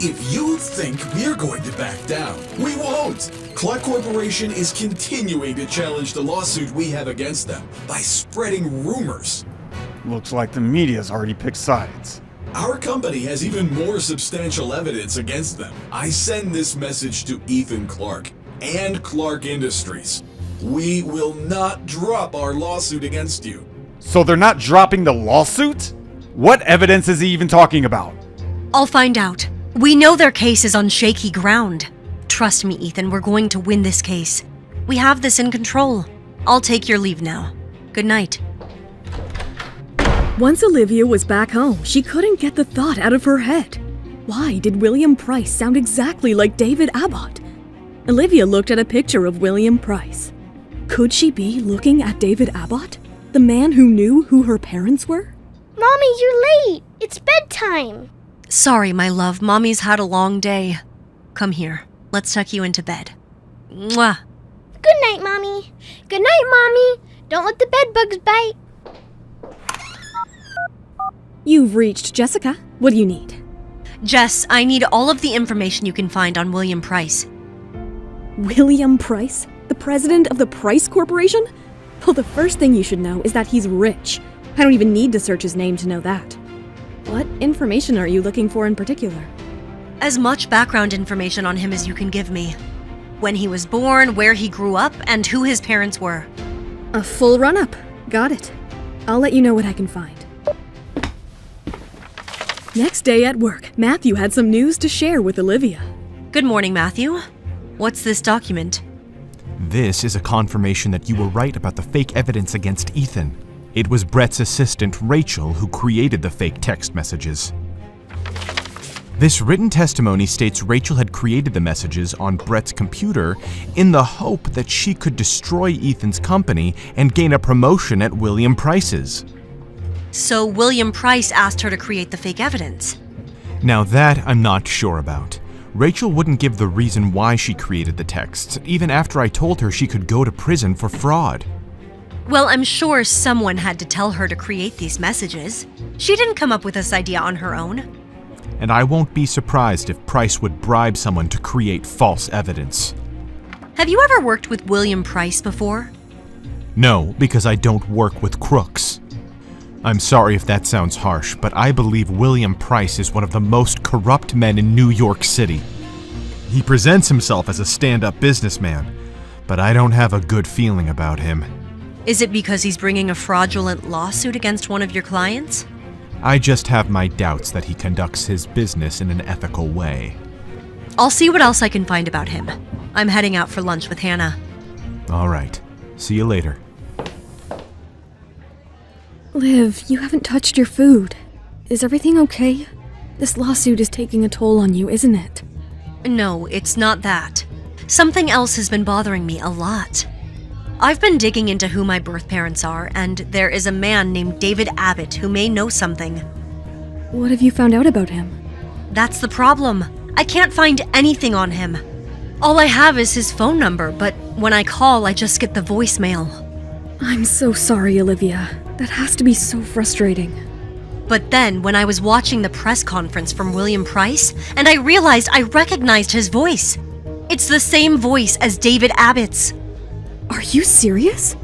If you think we're going to back down, we won't. Clark Corporation is continuing to challenge the lawsuit we have against them by spreading rumors. Looks like the media's already picked sides. Our company has even more substantial evidence against them. I send this message to Ethan Clark and Clark Industries. We will not drop our lawsuit against you. So they're not dropping the lawsuit? What evidence is he even talking about? I'll find out. We know their case is on shaky ground. Trust me, Ethan, we're going to win this case. We have this in control. I'll take your leave now. Good night. Once Olivia was back home, she couldn't get the thought out of her head. Why did William Price sound exactly like David Abbott? Olivia looked at a picture of William Price. Could she be looking at David Abbott, the man who knew who her parents were? Mommy, you're late. It's bedtime. Sorry, my love. Mommy's had a long day. Come here. Let's tuck you into bed. Mwah. Good night, Mommy. Good night, Mommy. Don't let the bed bugs bite. You've reached Jessica. What do you need? Jess, I need all of the information you can find on William Price. William Price? The president of the Price Corporation? Well, the first thing you should know is that he's rich. I don't even need to search his name to know that. What information are you looking for in particular? As much background information on him as you can give me. When he was born, where he grew up, and who his parents were. A full run-up. Got it. I'll let you know what I can find. Next day at work, Matthew had some news to share with Olivia. Good morning, Matthew. What's this document? This is a confirmation that you were right about the fake evidence against Ethan. It was Brett's assistant, Rachel, who created the fake text messages. This written testimony states Rachel had created the messages on Brett's computer in the hope that she could destroy Ethan's company and gain a promotion at William Price's. So William Price asked her to create the fake evidence. Now that I'm not sure about. Rachel wouldn't give the reason why she created the texts, even after I told her she could go to prison for fraud. Well, I'm sure someone had to tell her to create these messages. She didn't come up with this idea on her own. And I won't be surprised if Price would bribe someone to create false evidence. Have you ever worked with William Price before? No, because I don't work with crooks. I'm sorry if that sounds harsh, but I believe William Price is one of the most corrupt men in New York City. He presents himself as a stand-up businessman, but I don't have a good feeling about him. Is it because he's bringing a fraudulent lawsuit against one of your clients? I just have my doubts that he conducts his business in an ethical way. I'll see what else I can find about him. I'm heading out for lunch with Hannah. All right. See you later. Liv, you haven't touched your food. Is everything okay? This lawsuit is taking a toll on you, isn't it? No, it's not that. Something else has been bothering me a lot. I've been digging into who my birth parents are, and there is a man named David Abbott who may know something. What have you found out about him? That's the problem. I can't find anything on him. All I have is his phone number, but when I call, I just get the voicemail. I'm so sorry, Olivia. That has to be so frustrating. But then, when I was watching the press conference from William Price, and I realized I recognized his voice. It's the same voice as David Abbott's. Are you serious?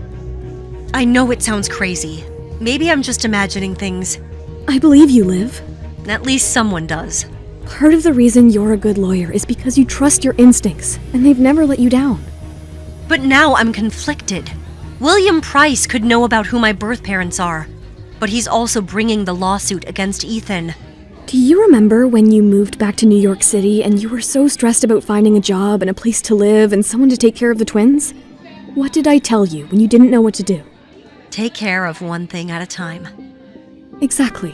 I know it sounds crazy. Maybe I'm just imagining things. I believe you, Liv. At least someone does. Part of the reason you're a good lawyer is because you trust your instincts, and they've never let you down. But now I'm conflicted. William Price could know about who my birth parents are, but he's also bringing the lawsuit against Ethan. Do you remember when you moved back to New York City and you were so stressed about finding a job and a place to live and someone to take care of the twins? What did I tell you when you didn't know what to do? Take care of one thing at a time. Exactly.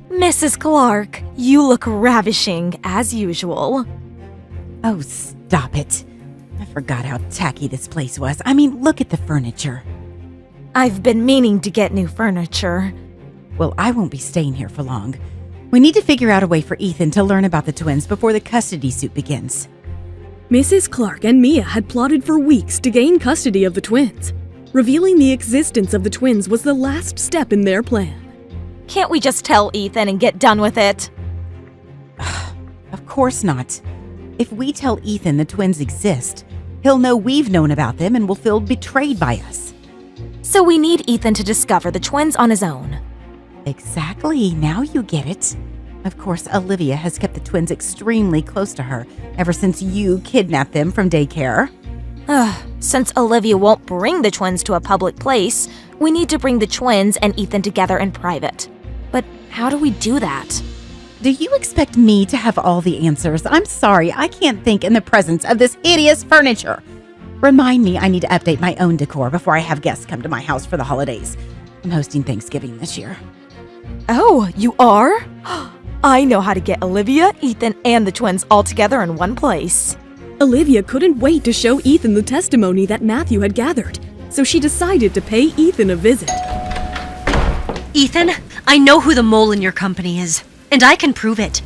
Mrs. Clark, you look ravishing, as usual. Oh, stop it. I forgot how tacky this place was. I mean, look at the furniture. I've been meaning to get new furniture. Well, I won't be staying here for long. We need to figure out a way for Ethan to learn about the twins before the custody suit begins. Mrs. Clark and Mia had plotted for weeks to gain custody of the twins. Revealing the existence of the twins was the last step in their plan. Can't we just tell Ethan and get done with it? Of course not. If we tell Ethan the twins exist, he'll know we've known about them and will feel betrayed by us. So we need Ethan to discover the twins on his own. Exactly. Now you get it. Of course, Olivia has kept the twins extremely close to her ever since you kidnapped them from daycare. Since Olivia won't bring the twins to a public place, we need to bring the twins and Ethan together in private. But how do we do that? Do you expect me to have all the answers? I'm sorry, I can't think in the presence of this hideous furniture. Remind me I need to update my own decor before I have guests come to my house for the holidays. I'm hosting Thanksgiving this year. Oh, you are? I know how to get Olivia, Ethan, and the twins all together in one place. Olivia couldn't wait to show Ethan the testimony that Matthew had gathered, so she decided to pay Ethan a visit. Ethan, I know who the mole in your company is, and I can prove it.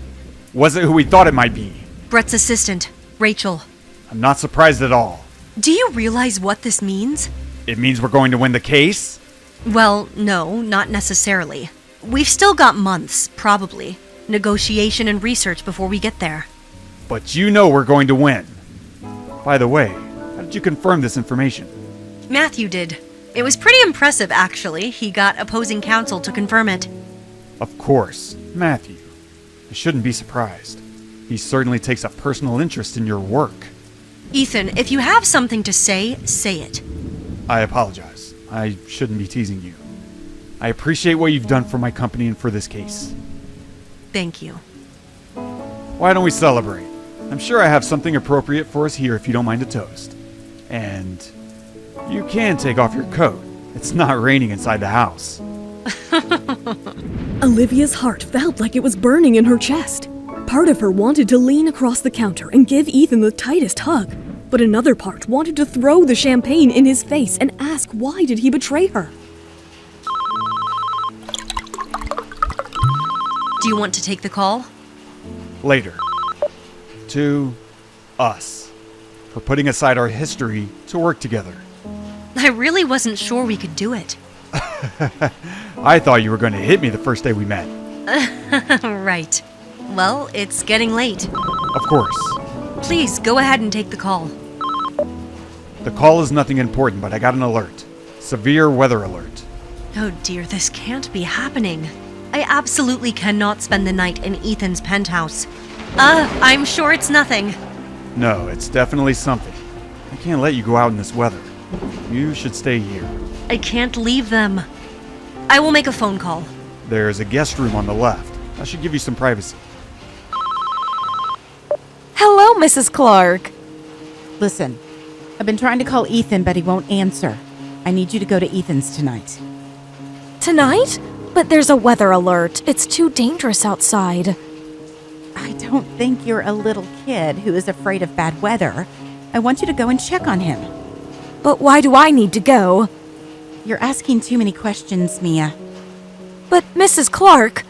Was it who we thought it might be? Brett's assistant, Rachel. I'm not surprised at all. Do you realize what this means? It means we're going to win the case? Well, no, not necessarily. We've still got months, probably. Negotiation and research before we get there. But you know we're going to win. By the way, how did you confirm this information? Matthew did. It was pretty impressive, actually. He got opposing counsel to confirm it. Of course, Matthew. I shouldn't be surprised. He certainly takes a personal interest in your work. Ethan, if you have something to say it. I apologize. I shouldn't be teasing you. I appreciate what you've done for my company and for this case. Thank you. Why don't we celebrate? I'm sure I have something appropriate for us here if you don't mind a toast. And you can take off your coat. It's not raining inside the house. Olivia's heart felt like it was burning in her chest. Part of her wanted to lean across the counter and give Ethan the tightest hug, but another part wanted to throw the champagne in his face and ask why did he betray her. Do you want to take the call? Later. To us. For putting aside our history to work together. I really wasn't sure we could do it. I thought you were going to hit me the first day we met. Right. Well, it's getting late. Of course. Please, go ahead and take the call. The call is nothing important, but I got an alert. Severe weather alert. Oh dear, this can't be happening. I absolutely cannot spend the night in Ethan's penthouse. I'm sure it's nothing. No, it's definitely something. I can't let you go out in this weather. You should stay here. I can't leave them. I will make a phone call. There's a guest room on the left. I should give you some privacy. Hello, Mrs. Clark. Listen, I've been trying to call Ethan, but he won't answer. I need you to go to Ethan's tonight. Tonight? But there's a weather alert. It's too dangerous outside. I don't think you're a little kid who is afraid of bad weather. I want you to go and check on him. But why do I need to go? You're asking too many questions, Mia. But Mrs. Clark...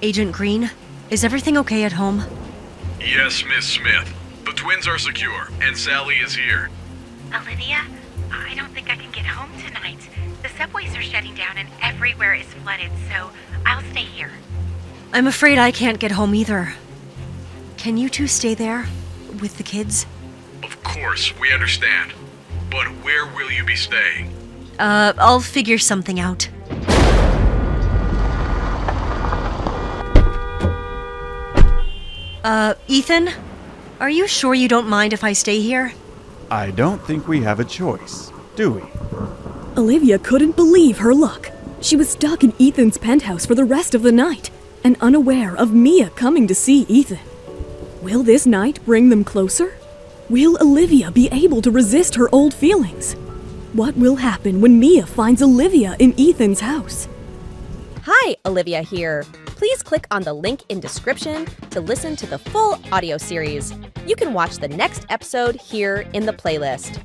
Agent Green, is everything okay at home? Yes, Miss Smith. The twins are secure, and Sally is here. Olivia, I don't think I can get home tonight. The subways are shutting down and everywhere is flooded, so I'll stay here. I'm afraid I can't get home either. Can you two stay there? With the kids? Of course, we understand. But where will you be staying? I'll figure something out. Ethan? Are you sure you don't mind if I stay here? I don't think we have a choice, do we? Olivia couldn't believe her luck. She was stuck in Ethan's penthouse for the rest of the night, and unaware of Mia coming to see Ethan. Will this night bring them closer? Will Olivia be able to resist her old feelings? What will happen when Mia finds Olivia in Ethan's house? Hi, Olivia here. Please click on the link in description to listen to the full audio series. You can watch the next episode here in the playlist.